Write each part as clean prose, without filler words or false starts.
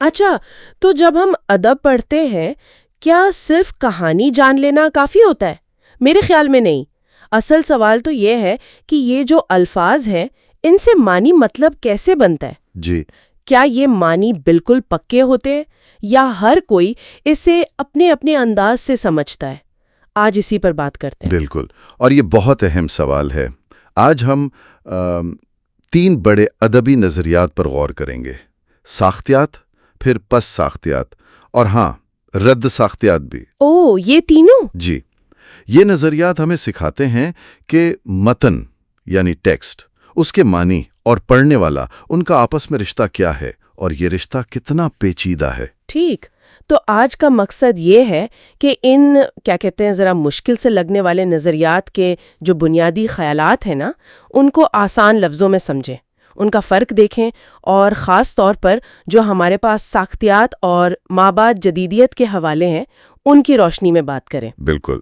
اچھا، تو جب ہم ادب پڑھتے ہیں کیا صرف کہانی جان لینا کافی ہوتا ہے؟ میرے خیال میں نہیں۔ اصل سوال تو یہ ہے کہ یہ جو الفاظ ہیں ان سے معنی مطلب کیسے بنتا ہے؟ جی کیا یہ معنی بالکل پکے ہوتے ہیں یا ہر کوئی اسے اپنے اپنے انداز سے سمجھتا ہے؟ آج اسی پر بات کرتے ہیں۔ بالکل، اور یہ بہت اہم سوال ہے۔ آج ہم 3 بڑے ادبی نظریات پر غور کریں گے: ساختیات، پھر پس ساختیات، اور ہاں، رد ساختیات بھی۔ اوہ، یہ تینوں؟ جی، یہ نظریات ہمیں سکھاتے ہیں کہ متن یعنی ٹیکسٹ، اس کے معنی اور پڑھنے والا، ان کا آپس میں رشتہ کیا ہے، اور یہ رشتہ کتنا پیچیدہ ہے۔ ٹھیک، تو آج کا مقصد یہ ہے کہ ان کیا کہتے ہیں ذرا مشکل سے لگنے والے نظریات کے جو بنیادی خیالات ہیں نا، ان کو آسان لفظوں میں سمجھیں، ان کا فرق دیکھیں، اور خاص طور پر جو ہمارے پاس ساختیات اور مابعد جدیدیت کے حوالے ہیں ان کی روشنی میں بات کریں۔ بالکل،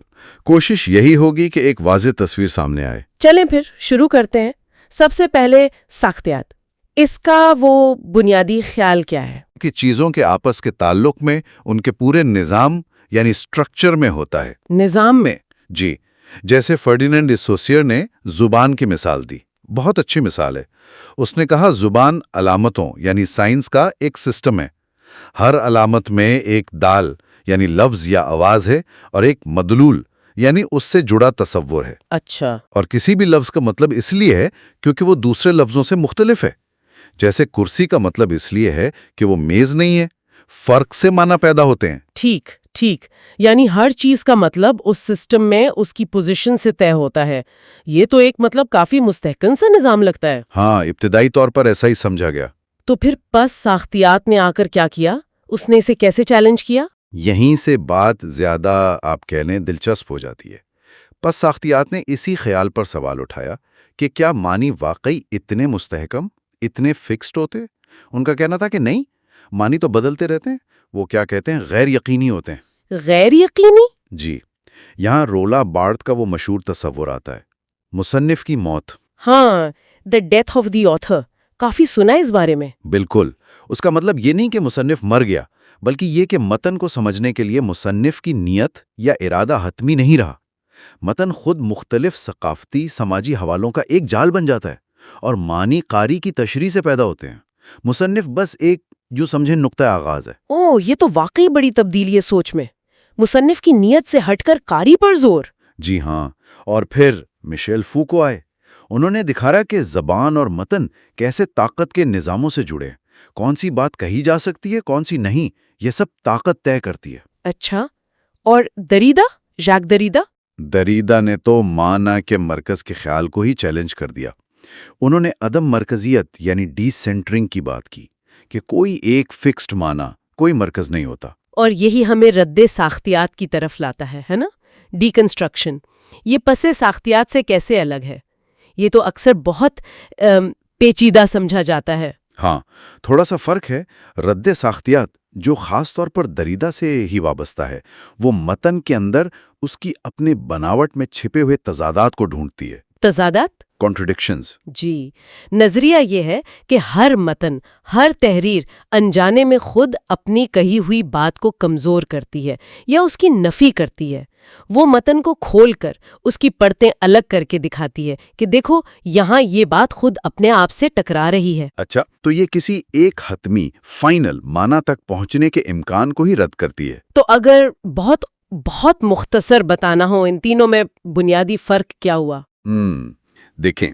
کوشش یہی ہوگی کہ ایک واضح تصویر سامنے آئے۔ چلیں پھر شروع کرتے ہیں۔ سب سے پہلے ساختیات، اس کا وہ بنیادی خیال کیا ہے؟ کہ چیزوں کے آپس کے تعلق میں ان کے پورے نظام یعنی سٹرکچر میں ہوتا ہے۔ نظام میں؟ جی، جیسے فرڈینینڈ ڈی سوسیئر نے زبان کی مثال دی، بہت اچھی مثال ہے۔ اس نے کہا زبان علامتوں یعنی سائنس کا ایک سسٹم ہے۔ ہر علامت میں ایک دال یعنی لفظ یا آواز ہے، اور ایک مدلول یعنی اس سے جڑا تصور ہے۔ اچھا۔ اور کسی بھی لفظ کا مطلب اس لیے ہے کیونکہ وہ دوسرے لفظوں سے مختلف ہے۔ جیسے کرسی کا مطلب اس لیے ہے کہ وہ میز نہیں ہے، فرق سے معنی پیدا ہوتے ہیں۔ ٹھیک ٹھیک، یعنی ہر چیز کا مطلب اس سسٹم میں اس کی پوزیشن سے طے ہوتا ہے۔ یہ تو ایک مطلب کافی مستحکم سا نظام لگتا ہے۔ ہاں، ابتدائی طور پر ایسا ہی سمجھا گیا۔ تو پھر پس ساختیات نے آ کر کیا کیا؟ اس نے اسے کیسے چیلنج کیا؟ یہیں سے بات زیادہ آپ کہہ لیں دلچسپ ہو جاتی ہے۔ پس ساختیات نے اسی خیال پر سوال اٹھایا کہ کیا معنی واقعی اتنے مستحکم، اتنے فکسڈ ہوتے؟ ان کا کہنا تھا کہ نہیں، معنی تو بدلتے رہتے ہیں۔ وہ کیا کہتے ہیں، غیر یقینی ہوتے ہیں۔ غیر یقینی؟ جی، یہاں رولا بارتھ کا وہ مشہور تصور آتا ہے، مصنف کی موت۔ ہاں، the death of the author, کافی سنا ہے اس بارے میں۔ بالکل، اس کا مطلب یہ نہیں کہ مصنف مر گیا، بلکہ یہ کہ متن کو سمجھنے کے لیے مصنف کی نیت یا ارادہ حتمی نہیں رہا۔ متن خود مختلف ثقافتی سماجی حوالوں کا ایک جال بن جاتا ہے، اور معنی قاری کی تشریح سے پیدا ہوتے ہیں۔ مصنف بس ایک جو سمجھے نقطہ آغاز ہے۔ اوہ، یہ تو واقعی بڑی تبدیلی ہے سوچ میں۔ مصنف کی نیت سے ہٹ کر قاری پر زور۔ جی ہاں، اور پھر مشیل فوکو آئے۔ انہوں نے دکھایا کہ زبان اور متن کیسے طاقت کے نظاموں سے جڑے ہیں۔ کون سی بات کہی جا سکتی ہے، کون سی نہیں، یہ سب طاقت طے کرتی ہے۔ اچھا، اور دریدا، ژاک دریدا؟ دریدا نے تو معنی کے مرکز کے خیال کو ہی چیلنج کر دیا۔ انہوں نے عدم مرکزیت یعنی ڈی سینٹرنگ کی بات کی، کہ کوئی ایک فکسڈ معنی، کوئی مرکز نہیں ہوتا۔ اور یہی ہمیں رد ساختیات کی طرف لاتا ہے نا؟ D construction. یہ پس ساختیات سے کیسے الگ ہے؟ یہ تو اکثر بہت پیچیدہ سمجھا جاتا ہے۔ ہاں، تھوڑا سا فرق ہے۔ رد ساختیات جو خاص طور پر دریدا سے ہی وابستہ ہے، وہ متن کے اندر اس کی اپنے بناوٹ میں چھپے ہوئے تضادات کو ڈھونڈتی ہے۔ تضادات؟ کانٹرڈکشنز۔ جی، نظریہ یہ ہے کہ ہر متن، ہر تحریر انجانے میں خود اپنی کہی ہوئی بات کو کمزور کرتی ہے یا اس کی نفی کرتی ہے۔ وہ متن کو کھول کر اس کی پرتیں الگ کر کے دکھاتی ہے کہ دیکھو یہاں یہ بات خود اپنے آپ سے ٹکرا رہی ہے۔ اچھا، تو یہ کسی ایک حتمی فائنل معنی تک پہنچنے کے امکان کو ہی رد کرتی ہے۔ تو اگر بہت مختصر بتانا ہو ان تینوں میں بنیادی فرق کیا ہوا؟ دیکھیں،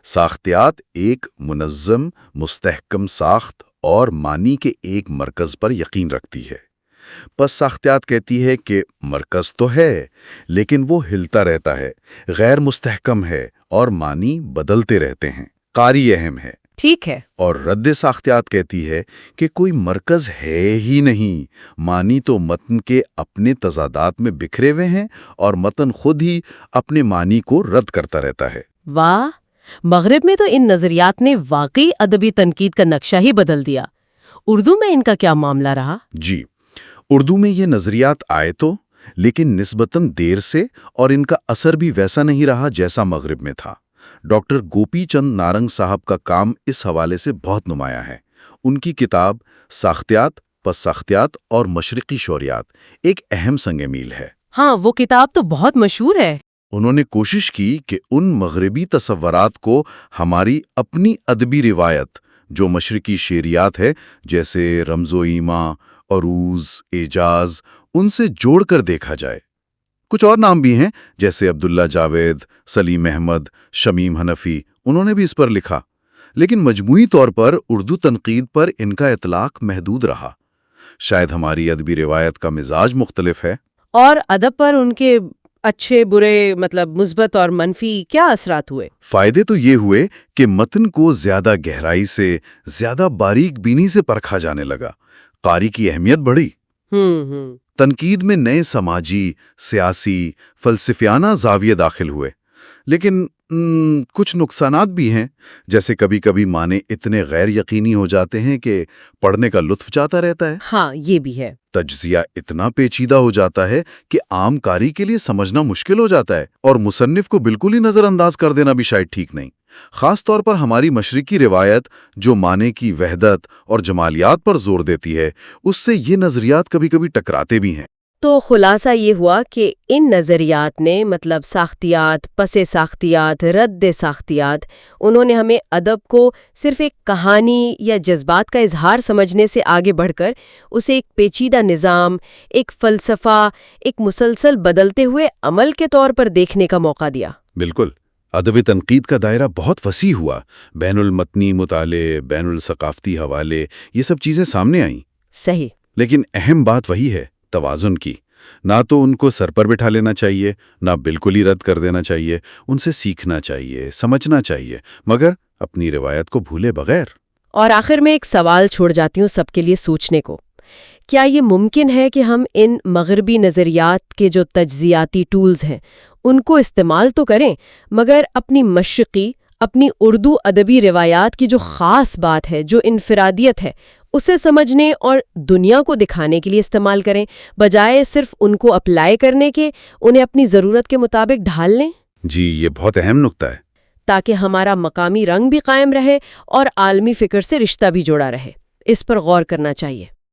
ساختیات ایک منظم، مستحکم ساخت اور معنی کے ایک مرکز پر یقین رکھتی ہے۔ پس ساختیات کہتی ہے کہ مرکز تو ہے، لیکن وہ ہلتا رہتا ہے، غیر مستحکم ہے، اور معنی بدلتے رہتے ہیں، قاری اہم ہے۔ ٹھیک ہے۔ اور رد ساختیات کہتی ہے کہ کوئی مرکز ہے ہی نہیں، معنی تو متن کے اپنے تضادات میں بکھرے ہوئے ہیں، اور متن خود ہی اپنے معنی کو رد کرتا رہتا ہے۔ واہ، مغرب میں تو ان نظریات نے واقعی ادبی تنقید کا نقشہ ہی بدل دیا۔ اردو میں ان کا کیا معاملہ رہا؟ جی، اردو میں یہ نظریات آئے تو، لیکن نسبتاً دیر سے، اور ان کا اثر بھی ویسا نہیں رہا جیسا مغرب میں تھا۔ ڈاکٹر گوپی چند نارنگ صاحب کا کام اس حوالے سے بہت نمایاں ہے۔ ان کی کتاب ساختیات، پس ساختیات اور مشرقی شوریات ایک اہم سنگ میل ہے۔ ہاں، وہ کتاب تو بہت مشہور ہے۔ انہوں نے کوشش کی کہ ان مغربی تصورات کو ہماری اپنی ادبی روایت جو مشرقی شعریات ہے، جیسے رمز و ایماں، عروض، اعجاز، ان سے جوڑ کر دیکھا جائے۔ کچھ اور نام بھی ہیں جیسے عبداللہ جاوید، سلیم احمد، شمیم حنفی، انہوں نے بھی اس پر لکھا، لیکن مجموعی طور پر اردو تنقید پر ان کا اطلاق محدود رہا۔ شاید ہماری ادبی روایت کا مزاج مختلف ہے۔ اور ادب پر ان کے اچھے برے مثبت اور منفی کیا اثرات ہوئے؟ فائدے تو یہ ہوئے کہ متن کو زیادہ گہرائی سے، زیادہ باریک بینی سے پرکھا جانے لگا، قاری کی اہمیت بڑھی۔ تنقید میں نئے سماجی، سیاسی، فلسفیانہ زاویے داخل ہوئے، لیکن کچھ نقصانات بھی ہیں، جیسے کبھی کبھی معنی اتنے غیر یقینی ہو جاتے ہیں کہ پڑھنے کا لطف جاتا رہتا ہے۔ ہاں، یہ بھی ہے۔ تجزیہ اتنا پیچیدہ ہو جاتا ہے کہ عام قاری کے لیے سمجھنا مشکل ہو جاتا ہے، اور مصنف کو بالکل ہی نظر انداز کر دینا بھی شاید ٹھیک نہیں۔ خاص طور پر ہماری مشرقی روایت جو معنی کی وحدت اور جمالیات پر زور دیتی ہے، اس سے یہ نظریات کبھی کبھی ٹکراتے بھی ہیں۔ تو خلاصہ یہ ہوا کہ ان نظریات نے ساختیات، پس ساختیات، رد ساختیات، انہوں نے ہمیں ادب کو صرف ایک کہانی یا جذبات کا اظہار سمجھنے سے آگے بڑھ کر اسے ایک پیچیدہ نظام، ایک فلسفہ، ایک مسلسل بدلتے ہوئے عمل کے طور پر دیکھنے کا موقع دیا۔ بالکل، ادبی تنقید کا دائرہ بہت وسیع ہوا، بین المتنی مطالعے، بین الثقافتی حوالے، یہ سب چیزیں سامنے آئیں۔ صحیح۔ لیکن اہم بات وہی ہے، توازن کی۔ نہ تو ان کو سر پر بٹھا لینا چاہیے، نہ بالکل ہی رد کر دینا چاہیے، ان سے سیکھنا چاہیے، سمجھنا چاہیے، مگر اپنی روایت کو بھولے بغیر۔ اور آخر میں ایک سوال چھوڑ جاتی ہوں سب کے لیے سوچنے کو، کیا یہ ممکن ہے کہ ہم ان مغربی نظریات کے جو تجزیاتی ٹولز ہیں ان کو استعمال تو کریں، مگر اپنی مشرقی، اپنی اردو ادبی روایات کی جو خاص بات ہے، جو انفرادیت ہے، اسے سمجھنے اور دنیا کو دکھانے کے لیے استعمال کریں، بجائے صرف ان کو اپلائی کرنے کے، انہیں اپنی ضرورت کے مطابق ڈھال لیں؟ جی، یہ بہت اہم نکتہ ہے۔ تاکہ ہمارا مقامی رنگ بھی قائم رہے اور عالمی فکر سے رشتہ بھی جوڑا رہے۔ اس پر غور کرنا چاہیے۔